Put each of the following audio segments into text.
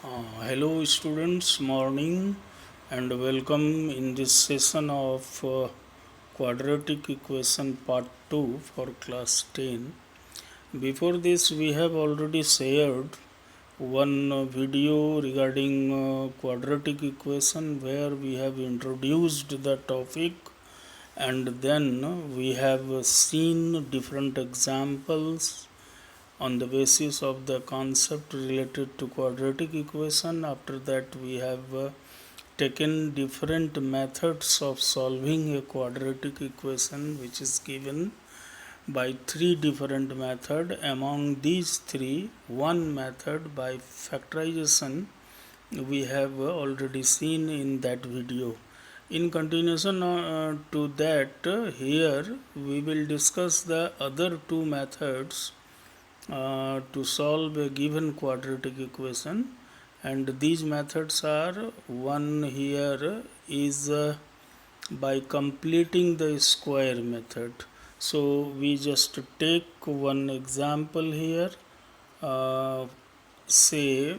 Hello students, morning and welcome in this session of quadratic equation part 2 for class 10. Before this we have already shared one video regarding quadratic equation where we have introduced the topic and then we have seen different examples on the basis of the concept related to quadratic equation. After that we have taken different methods of solving a quadratic equation which is given by three different methods. Among these three, one method by factorization we have already seen in that video. In continuation to that, here we will discuss the other two methods to solve a given quadratic equation, and these methods are: one here is by completing the square method. So we just take one example here. Say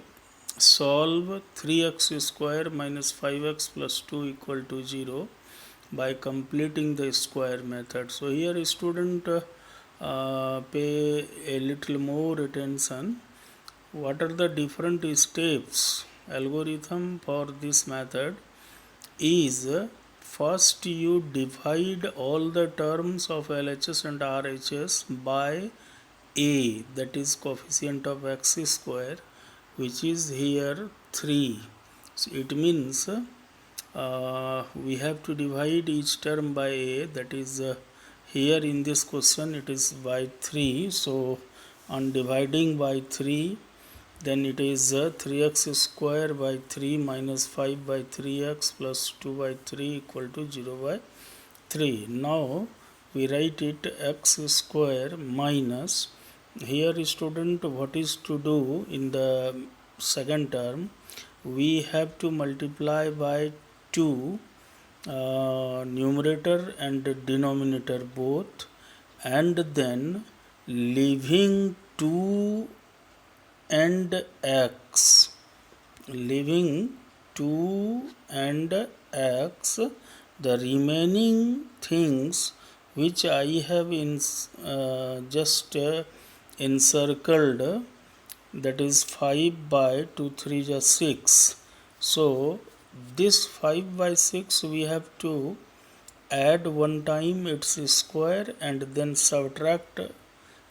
solve 3x square minus 5x plus 2 equal to 0 by completing the square method. So here student pay a little more attention. What are the different steps? Algorithm for this method is: first you divide all the terms of LHS and RHS by a, that is coefficient of x square, which is here 3. So it means we have to divide each term by a, that is here in this question it is by 3. So on dividing by 3, then it is 3x square by 3 minus 5 by 3x plus 2 by 3 equal to 0 by 3. Now we write it x square minus, here student, what is to do in the second term? We have to multiply by 2 numerator and denominator both, and then leaving 2 and x, leaving 2 and x, the remaining things which I have just encircled, that is 5 by 2 3 is 6. So this 5 by 6 we have to add one time its square and then subtract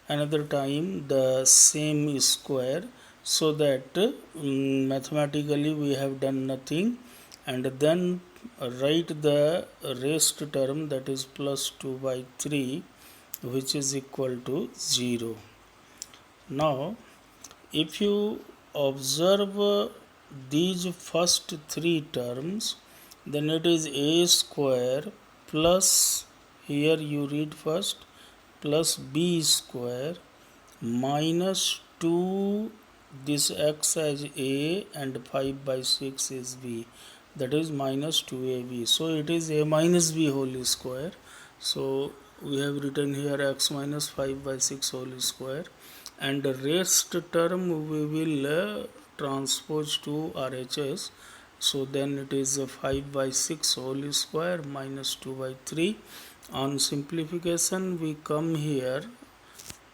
another time the same square, so that mathematically we have done nothing, and then write the rest term, that is plus 2 by 3, which is equal to 0. Now if you observe these first three terms, then it is a square plus, here you read first, plus b square minus 2, this x as a and 5 by 6 is b, that is minus 2ab. So it is a minus b whole square. So we have written here x minus 5 by 6 whole square, and the rest term we will transpose to RHS. So then it is 5 by 6 whole square minus 2 by 3. On simplification we come here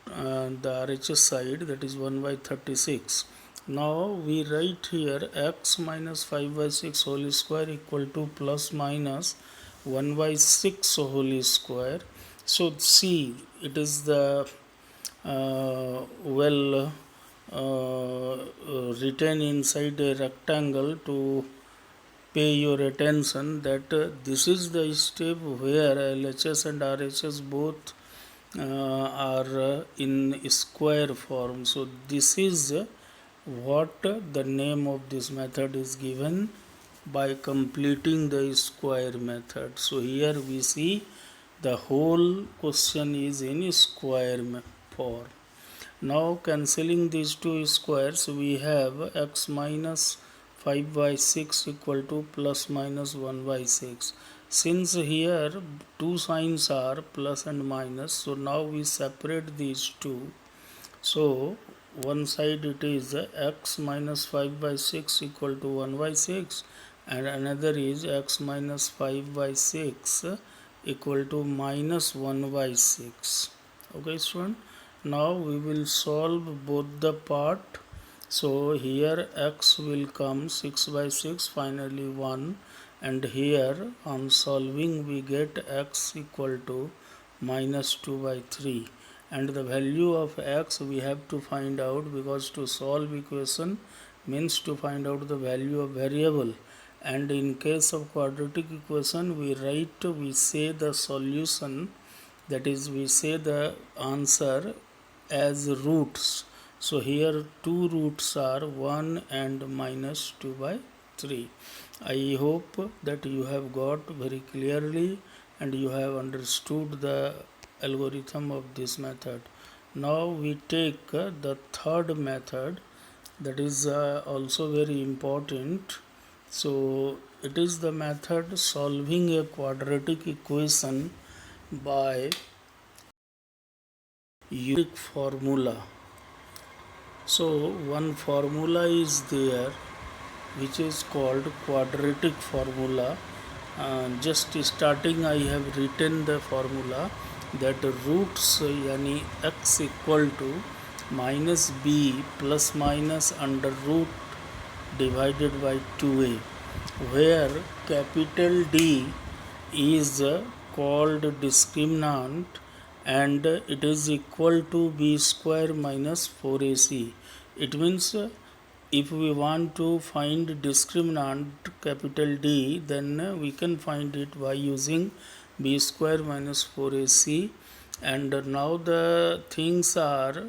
the RHS side, that is 1 by 36. Now we write here x minus 5 by 6 whole square equal to plus minus 1 by 6 whole square. So see, it is the written inside a rectangle to pay your attention that this is the step where LHS and RHS both are in square form. So this is what the name of this method is given, by completing the square method. So here we see the whole question is in square form. Now cancelling these two squares, we have x minus 5 by 6 equal to plus minus 1 by 6. Since here two signs are plus and minus, so now we separate these two. So one side it is x minus 5 by 6 equal to 1 by 6, and another is x minus 5 by 6 equal to minus 1 by 6. Okay student, now we will solve both the part. So here x will come 6 by 6, finally 1, and here on solving we get x equal to minus 2 by 3, and the value of x we have to find out, because to solve equation means to find out the value of variable, and in case of quadratic equation we say the solution, that is we say the answer as roots. So here two roots are 1 and minus 2 by 3. I hope that you have got very clearly and you have understood the algorithm of this method. Now we take the third method, that is also very important. So it is the method solving a quadratic equation by unique formula. So one formula is there which is called quadratic formula. Just starting I have written the formula, that roots yani x equal to minus b plus minus under root divided by 2a, where capital D is called discriminant and it is equal to b square minus 4ac. It means if we want to find discriminant capital D, then we can find it by using b square minus 4ac. And now the things are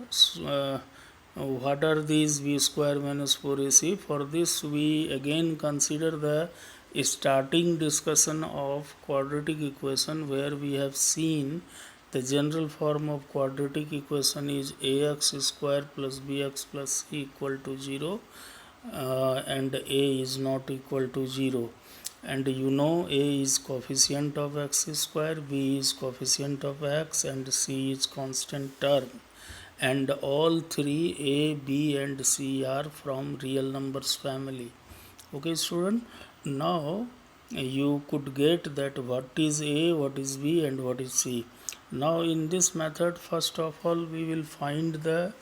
what are these b square minus 4ac? For this we again consider the starting discussion of quadratic equation, where we have seen the general form of quadratic equation is ax square plus bx plus c equal to 0, and a is not equal to 0. And you know a is coefficient of x square, b is coefficient of x, and c is constant term. And all three a, b and c are from real numbers family. Okay student, now you could get that what is a, what is b and what is c. Now in this method, first of all we will find the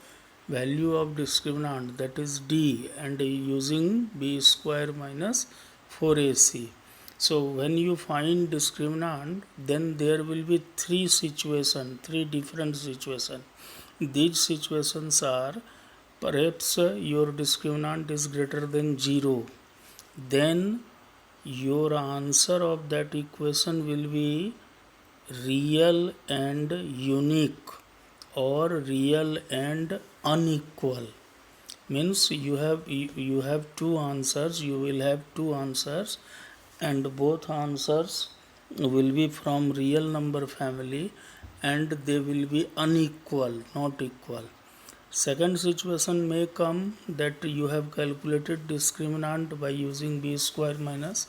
value of discriminant, that is d, and using b square minus 4ac. So when you find discriminant, then there will be three different situations. These situations are, perhaps your discriminant is greater than 0, then your answer of that equation will be real and unique or real and unequal. Means you have two answers, you will have two answers, and both answers will be from real number family and they will be unequal, not equal. Second situation may come that you have calculated discriminant by using b square minus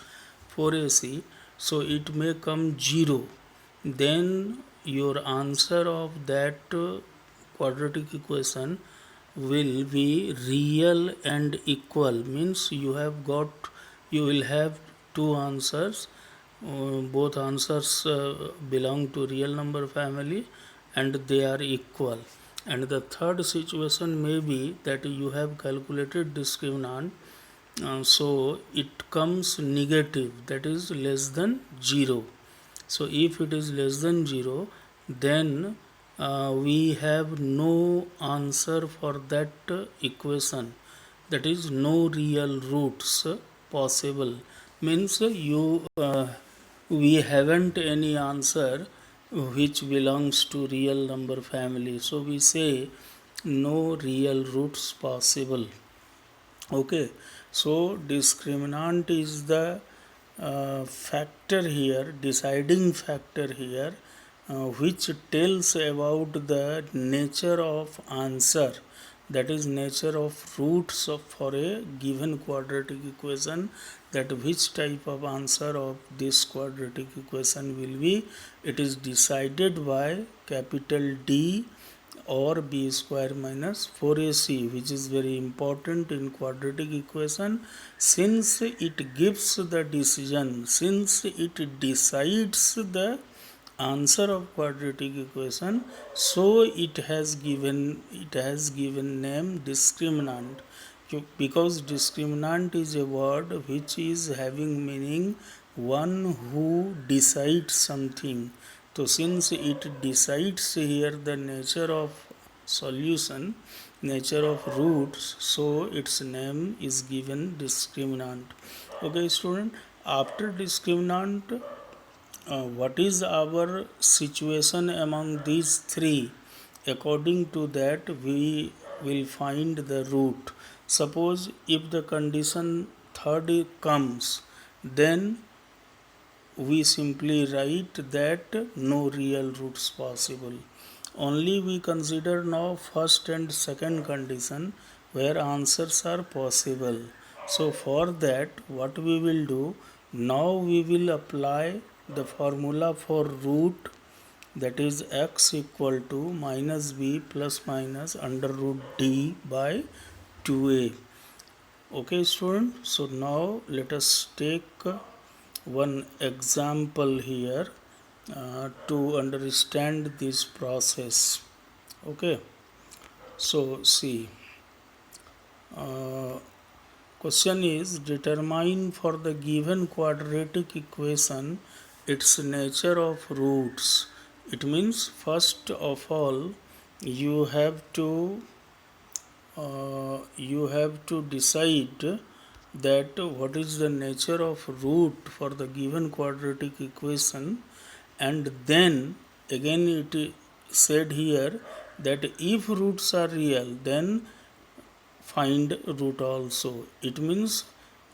4ac, so it may come 0. Then your answer of that quadratic equation will be real and equal, means you will have two answers, both answers belong to real number family and they are equal. And the third situation may be that you have calculated discriminant, so it comes negative, that is less than 0. So if it is less than 0, then we have no answer for that equation, that is no real roots possible. Means we haven't any answer which belongs to real number family, so we say no real roots possible. Okay, so discriminant is the factor here, deciding factor here, which tells about the nature of answer, that is nature of roots for a given quadratic equation, that which type of answer of this quadratic equation will be. It is decided by capital D or b square minus 4ac, which is very important in quadratic equation, since it gives the decision, since it decides the answer of quadratic equation, so it has given name discriminant, because discriminant is a word which is having meaning one who decides something. So since it decides here the nature of solution, nature of roots, so its name is given discriminant. Okay student, after discriminant, what is our situation among these three? According to that, we will find the root. Suppose if the condition third comes, then we simply write that no real roots possible. Only we consider now first and second condition where answers are possible. So for that, what we will do, now we will apply the formula for root, that is x equal to minus b plus minus under root d by 2a. Okay student, so now let us take one example here to understand this process. Okay, so see, uh, question is determine for the given quadratic equation its nature of roots. It means first of all you have to decide that what is the nature of root for the given quadratic equation, and then again it is said here that if roots are real, then find root also. It means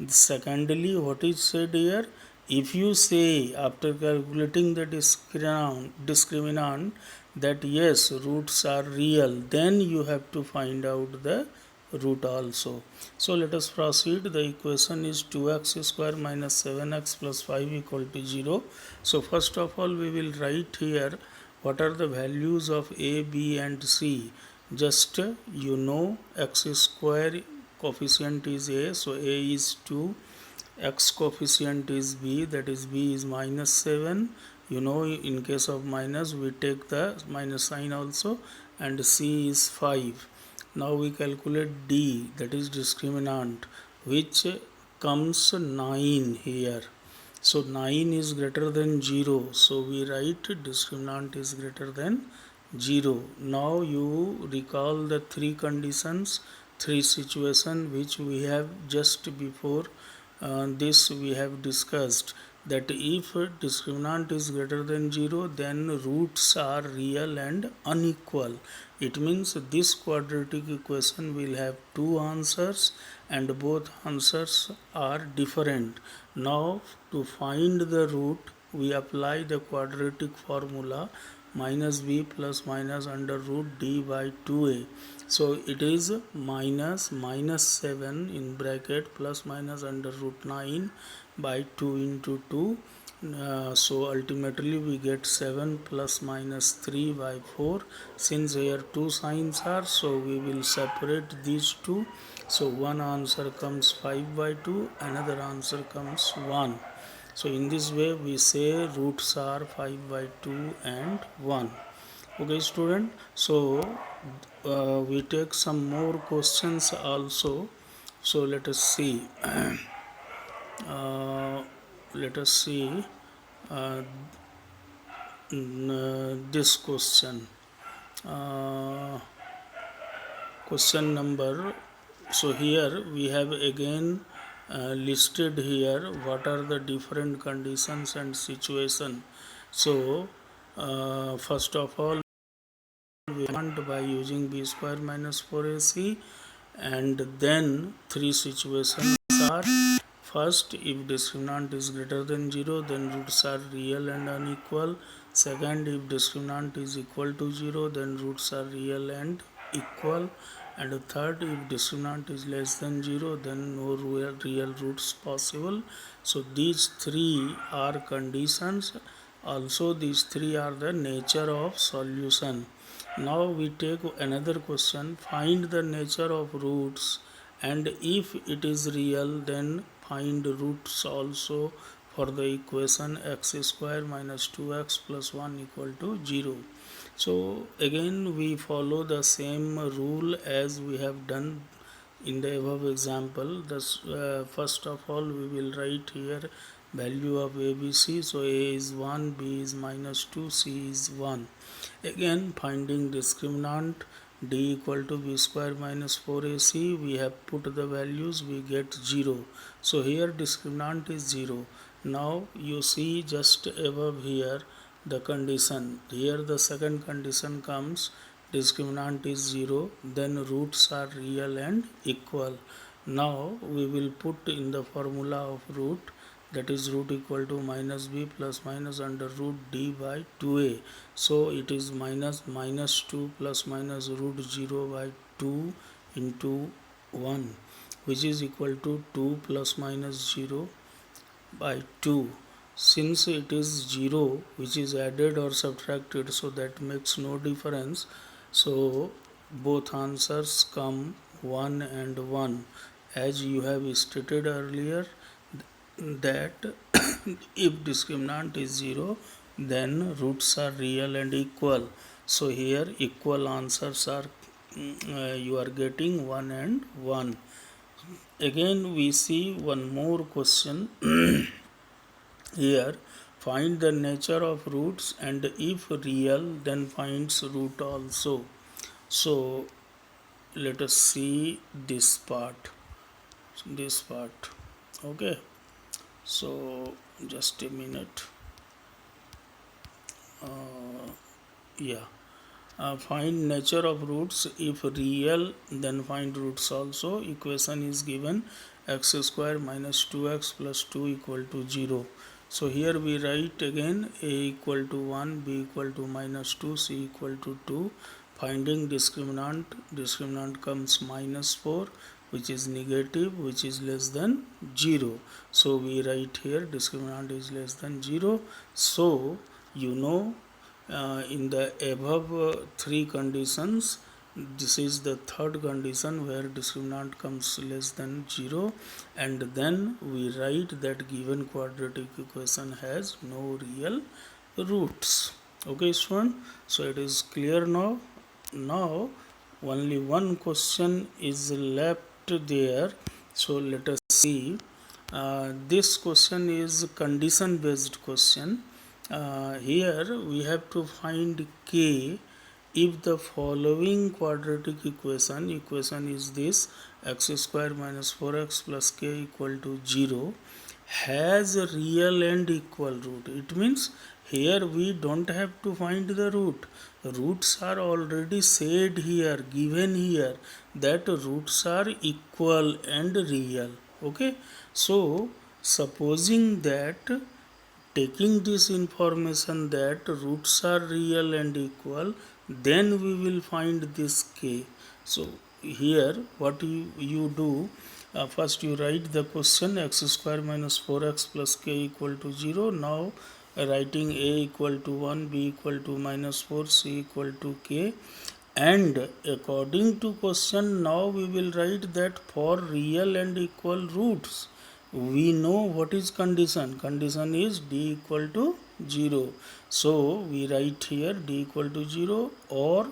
secondly what is said here, if you say after calculating the discriminant that yes roots are real, then you have to find out the root also. So let us proceed. The equation is 2x square minus 7x plus 5 equal to 0. So first of all we will write here what are the values of a, b and c. Just x square coefficient is a, so a is 2, x coefficient is b, that is b is minus 7. In case of minus we take the minus sign also, and c is 5. Now we calculate d, that is discriminant, which comes 9 here. So 9 is greater than 0, so we write discriminant is greater than 0. Now you recall the three conditions, three situations which we have just before this we have discussed, that if discriminant is greater than 0, then roots are real and unequal. It means this quadratic equation will have two answers and both answers are different. Now to find the root, we apply the quadratic formula minus b plus minus under root d by 2a. So it is minus 7 in bracket plus minus under root 9 by 2 into 2. So ultimately we get 7 plus minus 3 by 4. Since here two signs are, so we will separate these two. So one answer comes 5 by 2, another answer comes 1. So in this way we say roots are 5 by 2 and 1. Okay student, so we take some more questions also. So let us see. Let us see this question. Question number. So here we have again listed here what are the different conditions and situation. So first of all we want by using b square minus 4ac, and then three situations are: first, if discriminant is greater than 0, then roots are real and unequal. Second, if discriminant is equal to 0, then roots are real and equal. And third, if discriminant is less than 0, then no real roots possible. So these three are conditions. Also these three are the nature of solution. Now we take another question. Find the nature of roots, and if it is real, then find roots also for the equation x square minus 2x plus 1 equal to 0. So again we follow the same rule as we have done in the above example. Thus, first of all we will write here value of ABC. So A is 1, B is minus 2, C is 1. Again finding discriminant D equal to B square minus 4AC, we have put the values, we get 0. So here discriminant is 0. Now you see just above here the condition. Here the second condition comes, discriminant is 0, then roots are real and equal. Now we will put in the formula of root, that is root equal to minus b plus minus under root d by 2a. So it is minus 2 plus minus root 0 by 2 into 1, which is equal to 2 plus minus 0 by 2. Since it is 0 which is added or subtracted, so that makes no difference, so both answers come 1 and 1. As you have stated earlier that if discriminant is 0, then roots are real and equal. So here equal answers are you are getting 1 and 1. Again we see one more question. Here find the nature of roots, and if real then finds root also. So let us see this part. Okay, so just a minute. Find nature of roots. If real then find roots also. Equation is given x square minus 2x plus 2 equal to 0. So here we write again a equal to 1, b equal to minus 2, c equal to 2. Finding discriminant comes minus 4, which is negative, which is less than 0. So we write here discriminant is less than 0. So you know in the above three conditions, this is the third condition where discriminant comes less than 0, and then we write that given quadratic equation has no real roots. Okay student, so it is clear now. Now only one question is left there, so let us see. This question is condition based question. Here we have to find k if the following quadratic equation is this, x square minus 4x plus k equal to 0, has a real and equal root. It means here we don't have to find the root. Roots are already said here, given here, that roots are equal and real. Okay, so supposing that, taking this information that roots are real and equal, then we will find this k. So here what you do, first you write the question x square minus 4x plus k equal to 0. Now writing a equal to 1, b equal to minus 4, c equal to k, and according to question now we will write that for real and equal roots, we know what is condition is d equal to 0. So we write here d equal to 0, or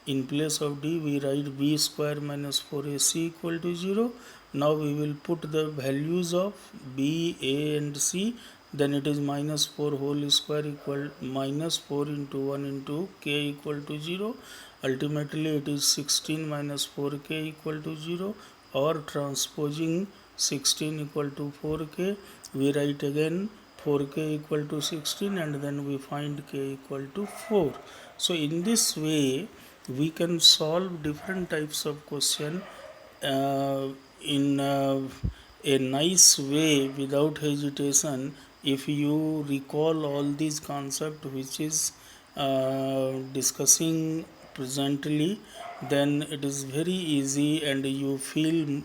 in place of d we write b square minus 4ac equal to 0. Now we will put the values of b, a and c. Then it is minus 4 whole square equal minus 4 into 1 into k equal to 0. Ultimately it is 16 minus 4k equal to 0, or transposing 16 equal to 4k, we write again 4k equal to 16, and then we find k equal to 4. So in this way we can solve different types of question in a nice way without hesitation. If you recall all these concepts which is discussing presently, then it is very easy and you feel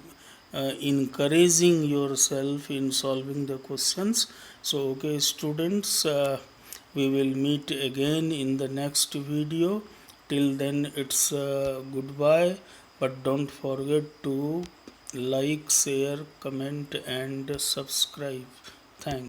encouraging yourself in solving the questions. So okay students, we will meet again in the next video. Till then, it's goodbye. But don't forget to like, share, comment, and subscribe. Thanks.